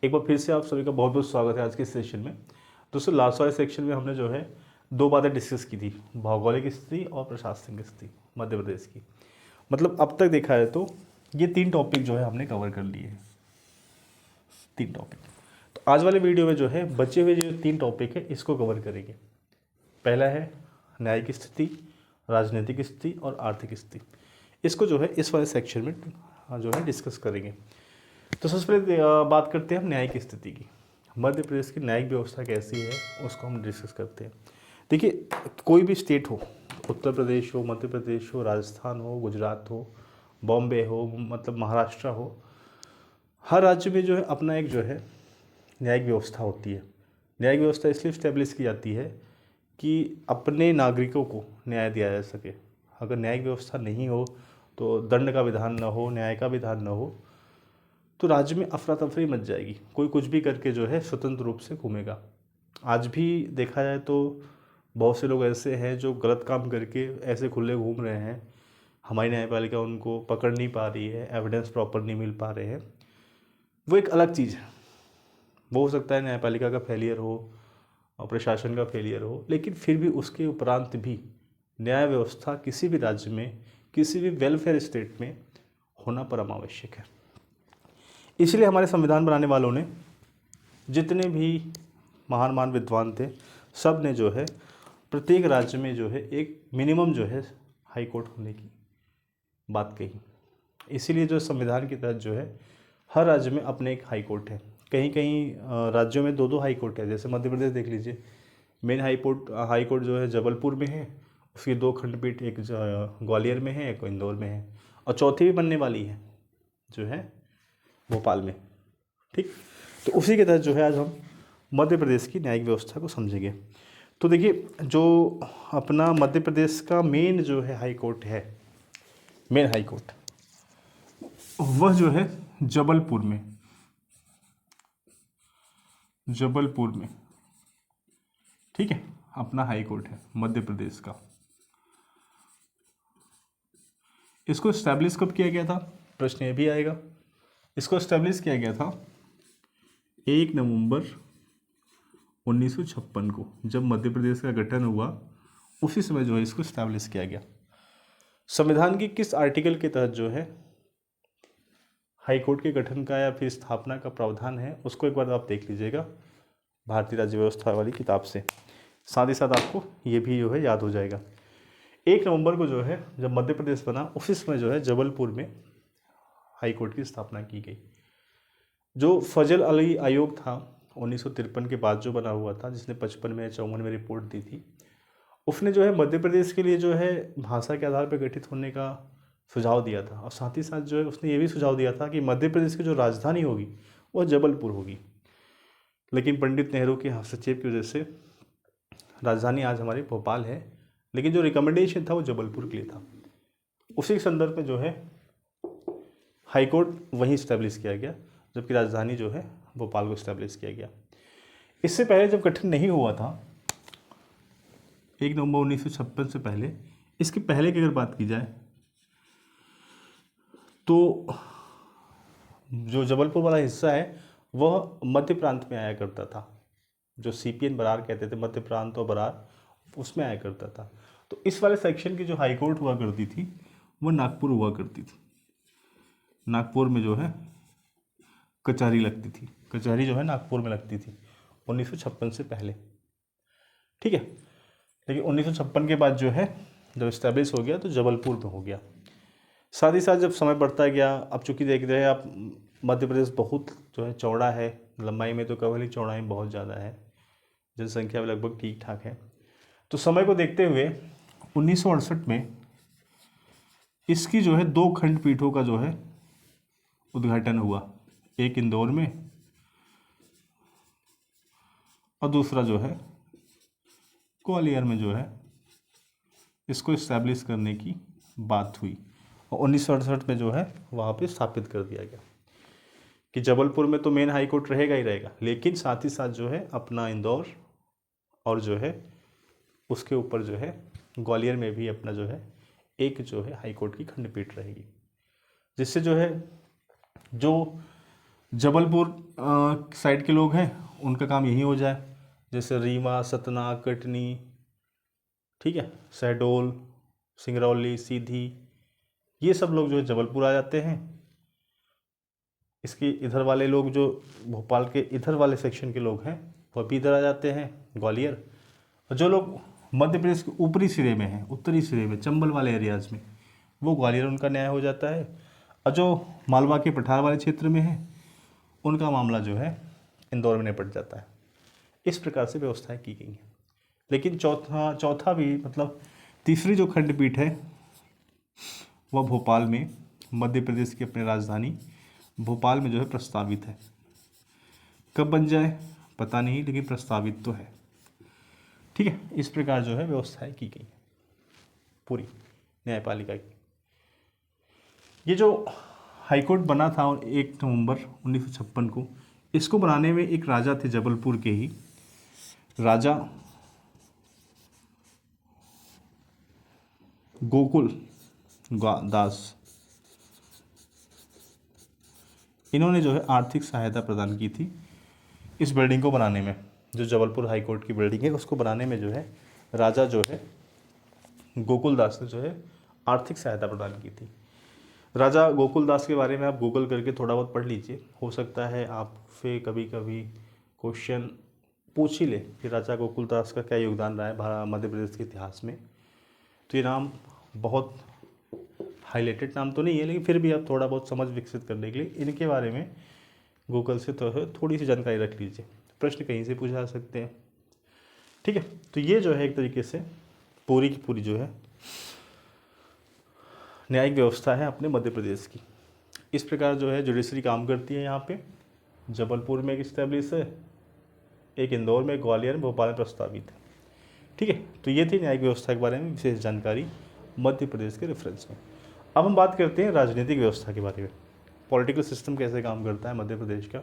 एक बार फिर से आप सभी का बहुत बहुत स्वागत है आज के सेशन में। दोस्तों, लास्ट वाले सेक्शन में हमने जो है दो बातें डिस्कस की थी, भौगोलिक स्थिति और प्रशासनिक स्थिति मध्य प्रदेश की। मतलब अब तक देखा है तो ये तीन टॉपिक जो है हमने कवर कर लिए हैं, तीन टॉपिक। तो आज वाले वीडियो में जो है बचे हुए जो तीन टॉपिक है इसको कवर करेंगे। पहला है न्यायिक स्थिति, राजनीतिक स्थिति और आर्थिक स्थिति। इसको जो है इस वाले सेक्शन में जो है डिस्कस करेंगे। तो सबसे पहले बात करते हैं हम न्यायिक स्थिति की। मध्य प्रदेश की न्यायिक व्यवस्था कैसी है उसको हम डिस्कस करते हैं। देखिए, कोई भी स्टेट हो, उत्तर प्रदेश हो, मध्य प्रदेश हो, राजस्थान हो, गुजरात हो, बॉम्बे हो, मतलब महाराष्ट्र हो, हर राज्य में जो है अपना एक जो है न्यायिक व्यवस्था होती है। न्यायिक व्यवस्था इसलिए स्टेब्लिश की जाती है कि अपने नागरिकों को न्याय दिया जा सके। अगर न्यायिक व्यवस्था नहीं हो तो दंड का विधान न हो, न्याय का विधान न हो, तो राज्य में अफरा तफरी मच जाएगी। कोई कुछ भी करके जो है स्वतंत्र रूप से घूमेगा। आज भी देखा जाए तो बहुत से लोग ऐसे हैं जो गलत काम करके ऐसे खुले घूम रहे हैं। हमारी न्यायपालिका उनको पकड़ नहीं पा रही है, एविडेंस प्रॉपर नहीं मिल पा रहे हैं। वो एक अलग चीज़ है। वो हो सकता है न्यायपालिका का फेलियर हो और प्रशासन का फेलियर हो, लेकिन फिर भी उसके उपरांत भी न्याय व्यवस्था किसी भी राज्य में, किसी भी वेलफेयर स्टेट में होना परम आवश्यक है। इसलिए हमारे संविधान बनाने वालों ने, जितने भी महान महान विद्वान थे, सब ने जो है प्रत्येक राज्य में जो है एक मिनिमम जो है हाई कोर्ट होने की बात कही। इसीलिए जो संविधान के तहत जो है हर राज्य में अपने एक हाई कोर्ट है। कहीं कहीं राज्यों में दो दो हाई कोर्ट है। जैसे मध्य प्रदेश देख लीजिए, मेन हाई कोर्ट जो है जबलपुर में है, उसकी दो खंडपीठ, एक ग्वालियर में है, एक इंदौर में है, और चौथी भी बनने वाली है जो है भोपाल में। ठीक, तो उसी के तहत जो है आज हम मध्य प्रदेश की न्यायिक व्यवस्था को समझेंगे। तो देखिए, जो अपना मध्य प्रदेश का मेन जो है हाई कोर्ट है, मेन हाई कोर्ट, वह जो है जबलपुर में, जबलपुर में, ठीक है, अपना हाई कोर्ट है मध्य प्रदेश का। इसको इस्टेब्लिश कब किया गया था, प्रश्न ये भी आएगा। इसको इस्टेब्लिश किया गया था 1 नवंबर 1956 को, जब मध्य प्रदेश का गठन हुआ। उसी समय जो है इसको इस्टेब्लिश किया गया। संविधान की किस आर्टिकल के तहत जो है हाई कोर्ट के गठन का या फिर स्थापना का प्रावधान है, उसको एक बार आप देख लीजिएगा भारतीय राज्य व्यवस्था वाली किताब से। साथ ही साथ आपको ये भी जो है याद हो जाएगा। 1 नवंबर को जो है जब मध्य प्रदेश बना, उसी समय जो है जबलपुर में हाई कोर्ट की स्थापना की गई। जो फजल अली आयोग था 1953 के बाद जो बना हुआ था, जिसने 55 में 54 में रिपोर्ट दी थी, उसने जो है मध्य प्रदेश के लिए जो है भाषा के आधार पर गठित होने का सुझाव दिया था। और साथ ही साथ जो है उसने ये भी सुझाव दिया था कि मध्य प्रदेश की जो राजधानी होगी वह जबलपुर होगी। लेकिन पंडित नेहरू के हस्तक्षेप की वजह से राजधानी आज हमारी भोपाल है, लेकिन जो रिकमेंडेशन था वो जबलपुर के लिए था। उसी के संदर्भ में जो है हाई कोर्ट वहीं इस्टेब्लिश किया गया, जबकि राजधानी जो है भोपाल को इस्टेब्लिश किया गया। इससे पहले जब गठन नहीं हुआ था, 1 नवंबर 1956 से पहले, इसके पहले की अगर बात की जाए तो जो जबलपुर वाला हिस्सा है वह मध्य प्रांत में आया करता था। जो सीपीएन बरार कहते थे, मध्य प्रांत और बरार, उसमें आया करता था। तो इस वाले सेक्शन की जो हाई कोर्ट हुआ करती थी वो नागपुर हुआ करती थी। नागपुर में जो है कचहरी लगती थी, कचहरी जो है नागपुर में लगती थी 1956 से पहले। ठीक है, लेकिन 1956 के बाद जो है जब इस्टेब्लिश हो गया तो जबलपुर में हो गया। साथ ही साथ जब समय बढ़ता गया, अब चूंकि देख रहे हैं आप मध्य प्रदेश बहुत जो है चौड़ा है, लंबाई में तो केवल ही, चौड़ाई में बहुत ज़्यादा है, जनसंख्या भी लगभग ठीक ठाक है। तो समय को देखते हुए 1968 में इसकी जो है दो खंडपीठों का जो है उद्घाटन हुआ, एक इंदौर में और दूसरा जो है ग्वालियर में जो है इसको इस्टेब्लिश करने की बात हुई। और 1968 में जो है वहाँ पे स्थापित कर दिया गया कि जबलपुर में तो मेन हाई कोर्ट रहेगा ही रहेगा, लेकिन साथ ही साथ जो है अपना इंदौर और जो है उसके ऊपर जो है ग्वालियर में भी अपना जो है एक जो है हाई कोर्ट की खंडपीठ रहेगी, जिससे जो है जो जबलपुर साइड के लोग हैं, उनका काम यही हो जाए, जैसे रीवा, सतना, कटनी, ठीक है, शहडोल, सिंगरौली, सीधी, ये सब लोग जो है जबलपुर आ जाते हैं। इसके इधर वाले लोग जो भोपाल के इधर वाले सेक्शन के लोग हैं वह भी इधर आ जाते हैं, ग्वालियर। और जो लोग मध्य प्रदेश के ऊपरी सिरे में हैं, उत्तरी सिरे में, चंबल वाले एरियाज़ में, वो ग्वालियर उनका न्याय हो जाता है। और जो मालवा के पठार वाले क्षेत्र में है, उनका मामला जो है इंदौर में निपट जाता है। इस प्रकार से व्यवस्थाएं की गई हैं। लेकिन चौथा भी, मतलब तीसरी जो खंडपीठ है वह भोपाल में, मध्य प्रदेश की अपनी राजधानी भोपाल में जो है प्रस्तावित है। कब बन जाए पता नहीं, लेकिन प्रस्तावित तो है। ठीक है, इस प्रकार जो है व्यवस्थाएं की गई पूरी न्यायपालिका की। ये जो हाईकोर्ट बना था 1 नवंबर 1956 को, इसको बनाने में एक राजा थे जबलपुर के ही, राजा गोकुल दास। इन्होंने जो है आर्थिक सहायता प्रदान की थी इस बिल्डिंग को बनाने में। जो जबलपुर हाई कोर्ट की बिल्डिंग है उसको बनाने में जो है राजा जो है गोकुल दास ने जो है आर्थिक सहायता प्रदान की थी। राजा गोकुल दास के बारे में आप गूगल करके थोड़ा बहुत पढ़ लीजिए, हो सकता है आपसे कभी कभी क्वेश्चन पूछ ही ले कि राजा गोकुल दास का क्या योगदान रहा है मध्य प्रदेश के इतिहास में। तो ये नाम बहुत हाईलाइटेड नाम तो नहीं है, लेकिन फिर भी आप थोड़ा बहुत समझ विकसित करने के लिए इनके बारे में गूगल से थोड़ी सी जानकारी रख लीजिए, प्रश्न कहीं से पूछा जा सकते हैं। ठीक है, तो ये जो है एक तरीके से पूरी की पूरी जो है न्यायिक व्यवस्था है अपने मध्य प्रदेश की। इस प्रकार जो है जुडिशरी काम करती है। यहाँ पे जबलपुर में एक इस्टेब्लिश है, एक इंदौर में, ग्वालियर में, भोपाल में प्रस्तावित है। ठीक है, तो ये थी न्यायिक व्यवस्था के बारे में विशेष जानकारी मध्य प्रदेश के रेफरेंस में। अब हम बात करते हैं राजनीतिक व्यवस्था के बारे में। पॉलिटिकल सिस्टम कैसे काम करता है मध्य प्रदेश का,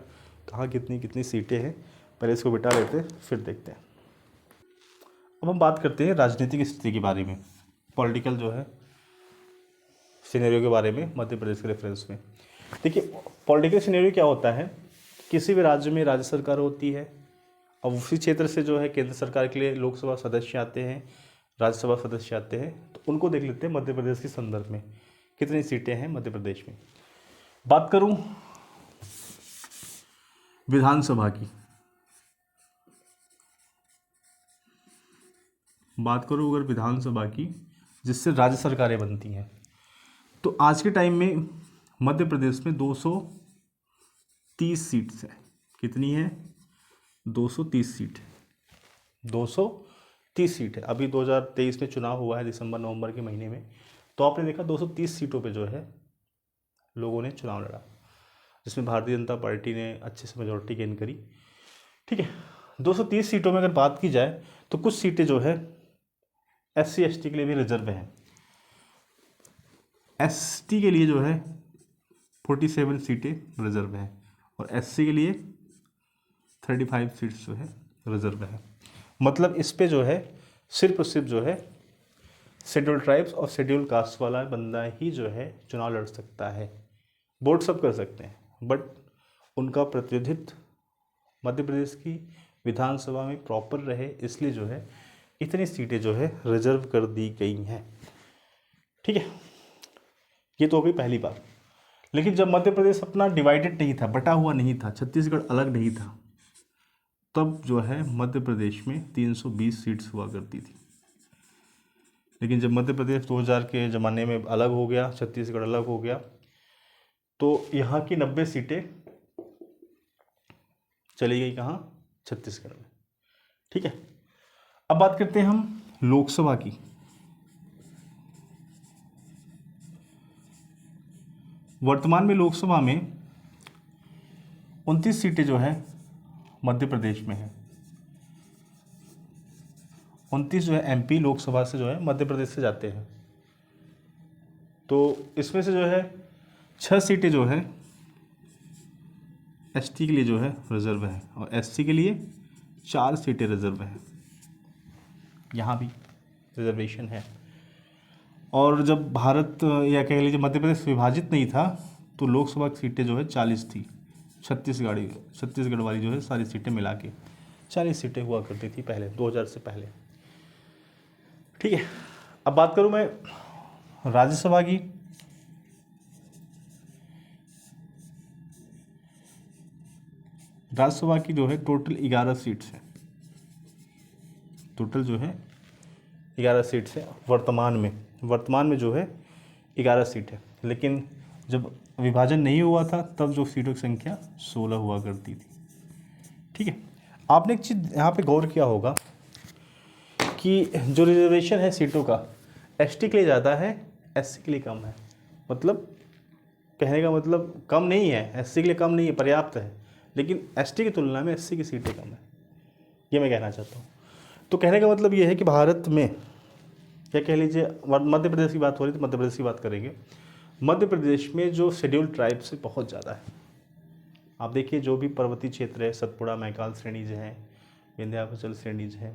कहाँ कितनी कितनी सीटें हैं, पहले इसको बिठा लेते हैं फिर देखते हैं। अब हम बात करते हैं राजनीतिक स्थिति के बारे में, पॉलिटिकल जो है सिनेरियो के बारे में मध्य प्रदेश के रेफरेंस में। देखिए, पॉलिटिकल सिनेरियो क्या होता है, किसी भी राज्य में राज्य सरकार होती है, अब उसी क्षेत्र से जो है केंद्र सरकार के लिए लोकसभा सदस्य आते हैं, राज्यसभा सदस्य आते हैं। तो उनको देख लेते हैं मध्य प्रदेश के संदर्भ में कितनी सीटें हैं मध्य प्रदेश में। बात करूं विधानसभा की, बात करूं अगर विधानसभा की जिससे राज्य सरकारें बनती हैं, तो आज के टाइम में मध्य प्रदेश में 230 सीट्स है। कितनी है? 230 सीट, 230 सीट है। अभी 2023 में चुनाव हुआ है दिसंबर नवंबर के महीने में, तो आपने देखा 230 सीटों पे जो है लोगों ने चुनाव लड़ा, जिसमें भारतीय जनता पार्टी ने अच्छे से मेजोरिटी गेन करी। ठीक है, 230 सीटों में अगर बात की जाए तो कुछ सीटें जो है SC ST के लिए भी रिजर्व हैं। ST के लिए जो है 47 सीटें रिजर्व हैं और SC के लिए 35 सीट्स जो है रिजर्व है। मतलब इस पे जो है सिर्फ जो है शेड्यूल ट्राइब्स और शेड्यूल कास्ट वाला बंदा ही जो है चुनाव लड़ सकता है। वोट सब कर सकते हैं, बट उनका प्रतिनिधित्व मध्य प्रदेश की विधानसभा में प्रॉपर रहे, इसलिए जो है इतनी सीटें जो है रिजर्व कर दी गई हैं। ठीक है, ये तो हो गई पहली बात। लेकिन जब मध्य प्रदेश अपना डिवाइडेड नहीं था, बटा हुआ नहीं था, छत्तीसगढ़ अलग नहीं था, तब जो है मध्य प्रदेश में 320 सीट्स हुआ करती थी। लेकिन जब मध्य प्रदेश 2000 के ज़माने में अलग हो गया, छत्तीसगढ़ अलग हो गया, तो यहाँ की 90 सीटें चली गई कहाँ? छत्तीसगढ़ में। ठीक है, अब बात करते हैं हम लोकसभा की। वर्तमान में लोकसभा में 29 सीटें जो है मध्य प्रदेश में है। 29 जो है MP लोकसभा से जो है मध्य प्रदेश से जाते हैं। तो इसमें से जो है 6 सीटें जो है ST के लिए जो है रिजर्व है और SC के लिए 4 सीटें रिजर्व है। यहाँ भी रिजर्वेशन है। और जब भारत या कह लीजिए मध्य प्रदेश विभाजित नहीं था तो लोकसभा की सीटें जो है 40 थी, छत्तीसगढ़ वाली जो है सारी सीटें मिला के 40 सीटें हुआ करती थी पहले, 2000 से पहले। ठीक है, अब बात करूं मैं राज्यसभा की। राज्यसभा की जो है टोटल 11 सीट्स है, टोटल जो है 11 सीट्स है वर्तमान में जो है 11 सीट है। लेकिन जब विभाजन नहीं हुआ था तब जो सीटों की संख्या 16 हुआ करती थी। ठीक है, आपने एक चीज़ यहाँ पे गौर किया होगा कि जो रिजर्वेशन है सीटों का एसटी के लिए ज़्यादा है, एससी के लिए कम है। मतलब कहने का मतलब कम नहीं है, एससी के लिए कम नहीं है, पर्याप्त है, लेकिन एसटी की तुलना में एससी की सीटें कम है, ये मैं कहना चाहता हूँ। तो कहने का मतलब ये है कि भारत में, क्या कह लीजिए, मध्य प्रदेश की बात हो रही है तो मध्य प्रदेश की बात करेंगे। मध्य प्रदेश में जो शेड्यूल्ड ट्राइब्स है बहुत ज़्यादा है। आप देखिए जो भी पर्वतीय क्षेत्र है, सतपुड़ा मैकाल श्रेणीज हैं, विंध्याचल श्रेणीज हैं,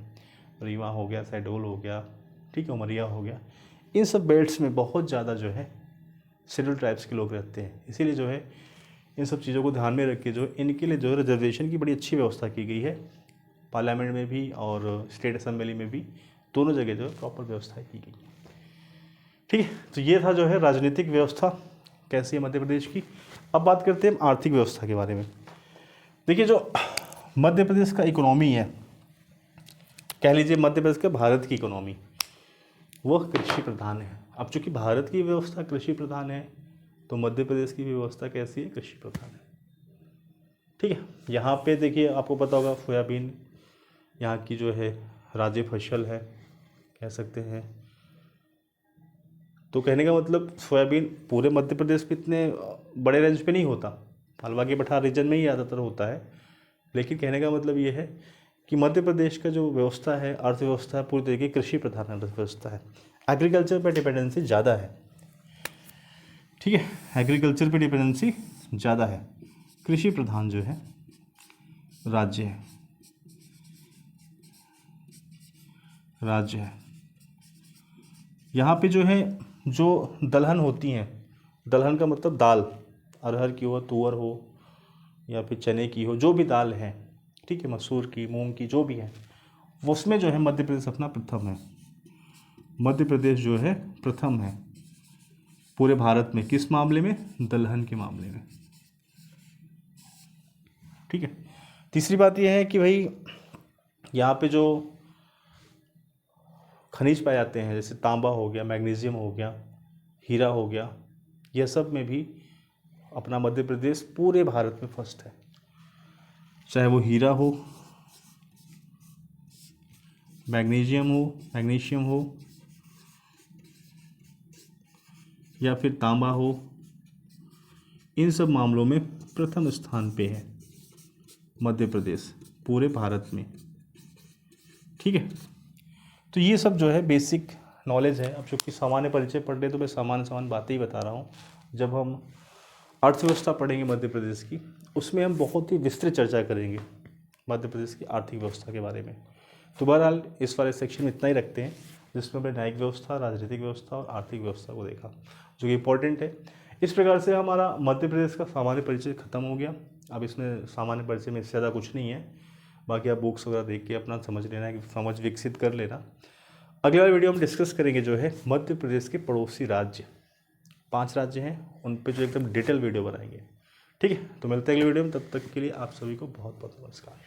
रीवा हो गया, शहडोल हो गया, ठीक है, उमरिया हो गया, इन सब बेल्ट्स में बहुत ज़्यादा जो है शेड्यूल्ड ट्राइब्स के लोग रहते हैं। इसीलिए जो है इन सब चीज़ों को ध्यान में रख के जो इनके लिए जो है रिजर्वेशन की बड़ी अच्छी व्यवस्था की गई है। पार्लियामेंट में भी और स्टेट असेंबली में भी, दोनों जगह जो है प्रॉपर व्यवस्था की गई है। ठीक है, तो ये था जो है राजनीतिक व्यवस्था कैसी है मध्य प्रदेश की। अब बात करते हैं आर्थिक व्यवस्था के बारे में। देखिए जो मध्य प्रदेश का इकोनॉमी है, कह लीजिए मध्य प्रदेश का भारत की इकोनॉमी, वह कृषि प्रधान है। अब चूंकि भारत की व्यवस्था कृषि प्रधान है तो मध्य प्रदेश की व्यवस्था कैसी है, कृषि प्रधान है। ठीक है, यहाँ पे देखिए आपको पता होगा सोयाबीन यहाँ की जो है राज्य फसल है, कह सकते हैं। तो कहने का मतलब सोयाबीन पूरे मध्य प्रदेश में इतने बड़े रेंज पे नहीं होता, हलवा के पठार रीजन में ही ज़्यादातर होता है। लेकिन कहने का मतलब ये है कि मध्य प्रदेश का जो व्यवस्था है, अर्थव्यवस्था है, पूरी तरीके कृषि प्रधान अर्थव्यवस्था है। एग्रीकल्चर पर डिपेंडेंसी ज़्यादा है। ठीक है, एग्रीकल्चर पे डिपेंडेंसी ज़्यादा है, कृषि प्रधान जो है राज्य है। यहाँ पे जो है जो दलहन होती हैं, दलहन का मतलब दाल, अरहर की हो, तुअर हो या फिर चने की हो, जो भी दाल है, ठीक है, मसूर की, मूंग की, जो भी है, उसमें जो है मध्य प्रदेश अपना प्रथम है। मध्य प्रदेश जो है प्रथम है पूरे भारत में। किस मामले में? दलहन के मामले में। ठीक है, तीसरी बात यह है कि भाई यहाँ पे जो खनिज पाए जाते हैं, जैसे तांबा हो गया, मैग्नीशियम हो गया, हीरा हो गया, यह सब में भी अपना मध्य प्रदेश पूरे भारत में फर्स्ट है। चाहे वो हीरा हो, मैग्नीशियम हो या फिर तांबा हो, इन सब मामलों में प्रथम स्थान पे है मध्य प्रदेश पूरे भारत में। ठीक है, तो ये सब जो है बेसिक नॉलेज है। अब चूँकि सामान्य परिचय पढ़ रहे तो मैं सामान्य बातें ही बता रहा हूँ। जब हम अर्थव्यवस्था पढ़ेंगे मध्य प्रदेश की, उसमें हम बहुत ही विस्तृत चर्चा करेंगे मध्य प्रदेश की आर्थिक व्यवस्था के बारे में। तो बहरहाल इस वाले सेक्शन में इतना ही रखते हैं, जिसमें हमने न्यायिक व्यवस्था, राजनीतिक व्यवस्था और आर्थिक व्यवस्था को देखा, जो कि इम्पोर्टेंट है। इस प्रकार से हमारा मध्य प्रदेश का सामान्य परिचय खत्म हो गया। अब इसमें सामान्य परिचय में इससे ज़्यादा कुछ नहीं है, बाकी आप बुक्स वगैरह देख के अपना समझ लेना है, समझ विकसित कर लेना। अगले वाले वीडियो में डिस्कस करेंगे जो है मध्य प्रदेश के पड़ोसी राज्य, 5 राज्य हैं, उन पे जो एकदम डिटेल वीडियो बनाएंगे। ठीक है, तो मिलते हैं अगले वीडियो में, तब तक के लिए आप सभी को बहुत बहुत नमस्कार।